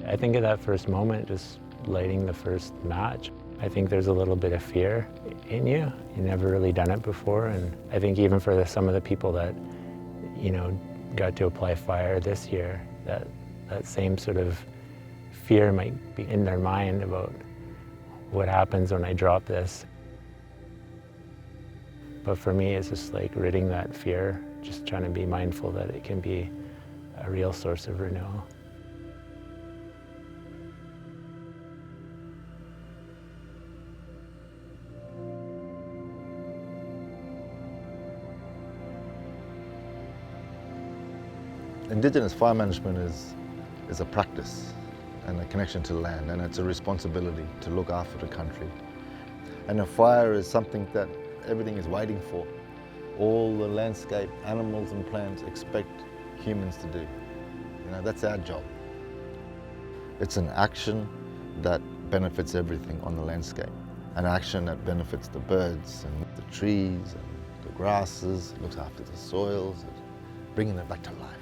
I think of that first moment, just lighting the first match. I think there's a little bit of fear in you. You've never really done it before, and I think even for some of the people that, got to apply fire this year, that same sort of fear might be in their mind about what happens when I drop this. But for me, it's just like ridding that fear, just trying to be mindful that it can be a real source of renewal. Indigenous fire management is a practice and a connection to the land, and it's a responsibility to look after the country. And a fire is something that everything is waiting for. All the landscape, animals and plants expect humans to do. That's our job. It's an action that benefits everything on the landscape. An action that benefits the birds and the trees and the grasses, looks after the soils, bringing them back to life.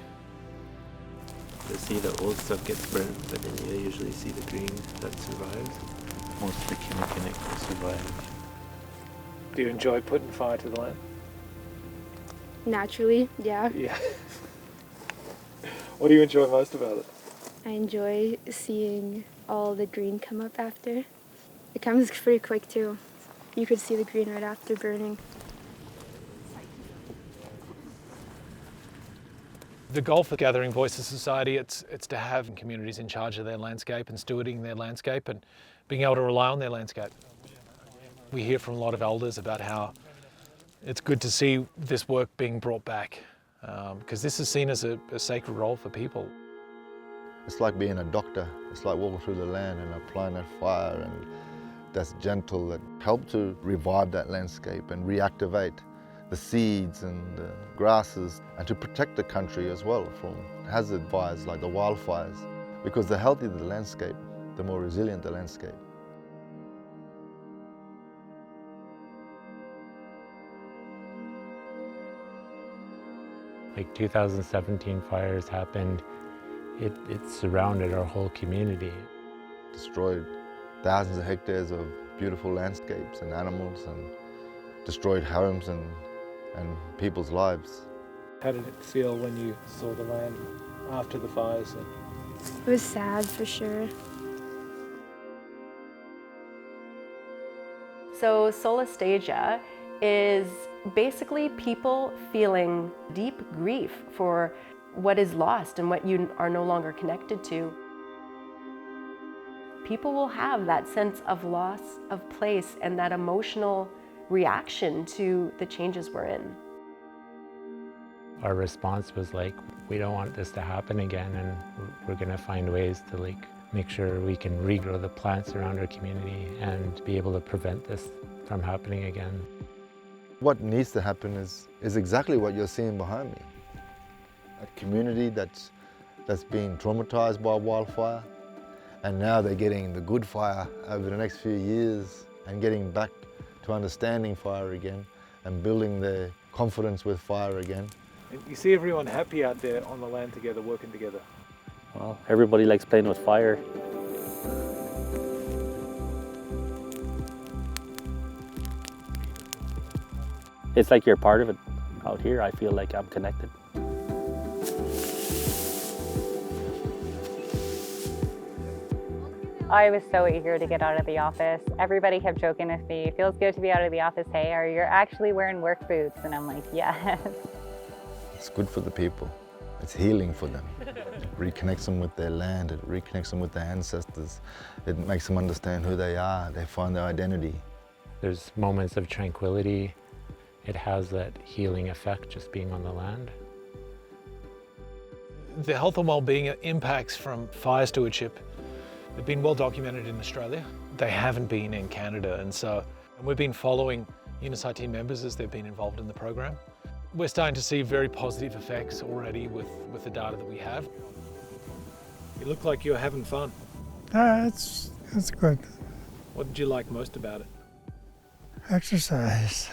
You see the old stuff gets burnt, but then you usually see the green that survives. Most of the Kinnikinnick will survive. Do you enjoy putting fire to the land? Naturally, yeah. Yeah. What do you enjoy most about it? I enjoy seeing all the green come up after. It comes pretty quick too. You could see the green right after burning. The goal for Gathering Voices Society, it's to have communities in charge of their landscape and stewarding their landscape and being able to rely on their landscape. We hear from a lot of elders about how it's good to see this work being brought back, because this is seen as a sacred role for people. It's like being a doctor. It's like walking through the land and applying that fire, and that's gentle, that help to revive that landscape and reactivate the seeds and the grasses, and to protect the country as well from hazard fires like the wildfires. Because the healthier the landscape, the more resilient the landscape. Like 2017 fires happened, it surrounded our whole community. Destroyed thousands of hectares of beautiful landscapes and animals, and destroyed homes and people's lives. How did it feel when you saw the land after the fires? It was sad for sure. So solastalgia is basically people feeling deep grief for what is lost and what you are no longer connected to. People will have that sense of loss of place and that emotional reaction to the changes we're in. Our response was like, we don't want this to happen again, and we're going to find ways to make sure we can regrow the plants around our community and be able to prevent this from happening again. What needs to happen is exactly what you're seeing behind me. A community that's been traumatized by wildfire, and now they're getting the good fire over the next few years and getting back to understanding fire again and building their confidence with fire again. And you see everyone happy out there on the land together, working together. Well, everybody likes playing with fire. It's like you're part of it. Out here, I feel like I'm connected. I was so eager to get out of the office. Everybody kept joking with me, it feels good to be out of the office. Hey, are you actually wearing work boots? And I'm like, yes. It's good for the people. It's healing for them. It reconnects them with their land. It reconnects them with their ancestors. It makes them understand who they are. They find their identity. There's moments of tranquility. It has that healing effect just being on the land. The health and well-being impacts from fire stewardship have been well documented in Australia. They haven't been in Canada, and we've been following Yunesit'in members as they've been involved in the program. We're starting to see very positive effects already with the data that we have. You look like you're having fun. It's good. What did you like most about it? Exercise.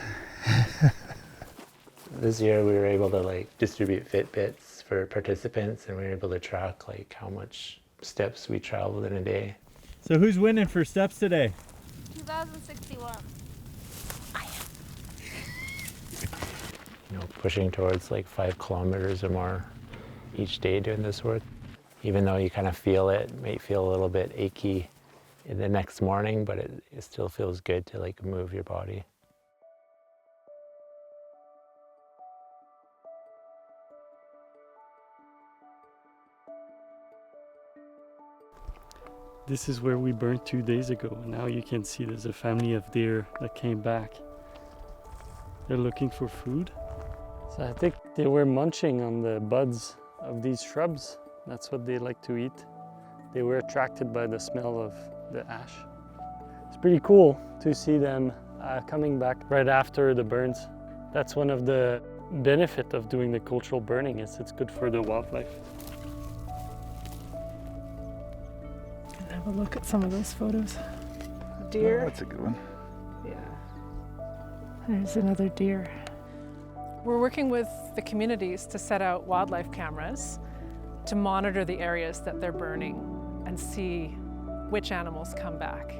This year we were able to distribute Fitbits for participants, and we were able to track how much steps we traveled in a day. So who's winning for steps today? 2061. Pushing towards like 5 kilometers or more each day doing this work. Even though you kind of feel it might feel a little bit achy in the next morning, but it still feels good to like move your body. This is where we burned 2 days ago. Now you can see there's a family of deer that came back. They're looking for food. So I think they were munching on the buds of these shrubs. That's what they like to eat. They were attracted by the smell of the ash. It's pretty cool to see them coming back right after the burns. That's one of the benefits of doing the cultural burning, is it's good for the wildlife. Have a look at some of those photos. Deer. Oh, that's a good one. Yeah. There's another deer. We're working with the communities to set out wildlife cameras to monitor the areas that they're burning and see which animals come back.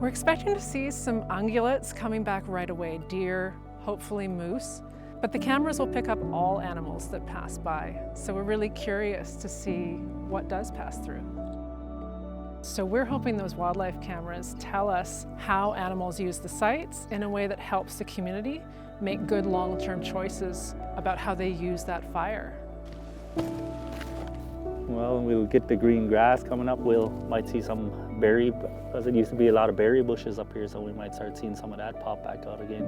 We're expecting to see some ungulates coming back right away, deer, hopefully moose, but the cameras will pick up all animals that pass by. So we're really curious to see what does pass through. So we're hoping those wildlife cameras tell us how animals use the sites in a way that helps the community make good long-term choices about how they use that fire. Well, we'll get the green grass coming up. Might see some berry, because it used to be a lot of berry bushes up here, so we might start seeing some of that pop back out again.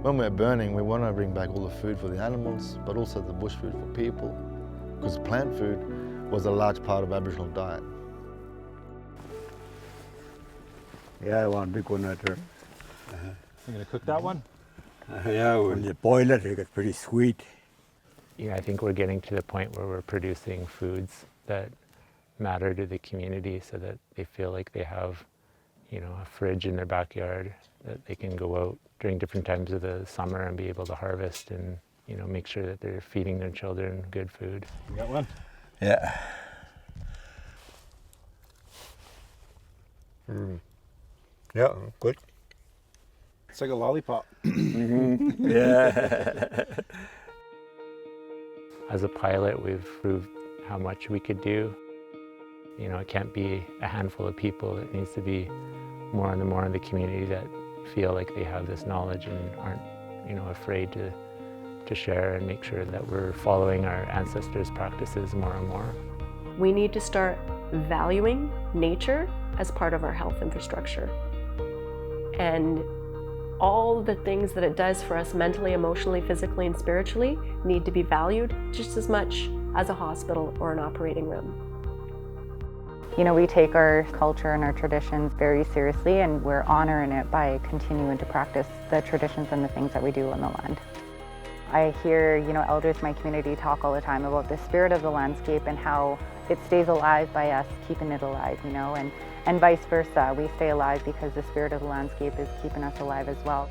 When we're burning, we want to bring back all the food for the animals, but also the bush food for people, because plant food was a large part of Aboriginal diet. Yeah, one big one right there. You're gonna cook that one? Yeah, when you boil it, it gets pretty sweet. I think we're getting to the point where we're producing foods that matter to the community, so that they feel like they have, a fridge in their backyard that they can go out during different times of the summer and be able to harvest and, make sure that they're feeding their children good food. You got one? Yeah. Yeah, good. It's like a lollipop. Yeah. As a pilot, we've proved how much we could do. It can't be a handful of people. It needs to be more and more in the community that feel like they have this knowledge and aren't, afraid to share and make sure that we're following our ancestors' practices more and more. We need to start valuing nature as part of our health infrastructure. And all the things that it does for us mentally, emotionally, physically, and spiritually need to be valued just as much as a hospital or an operating room. We take our culture and our traditions very seriously, and we're honoring it by continuing to practice the traditions and the things that we do on the land. I hear, elders in my community talk all the time about the spirit of the landscape and how it stays alive by us keeping it alive, and vice versa. We stay alive because the spirit of the landscape is keeping us alive as well.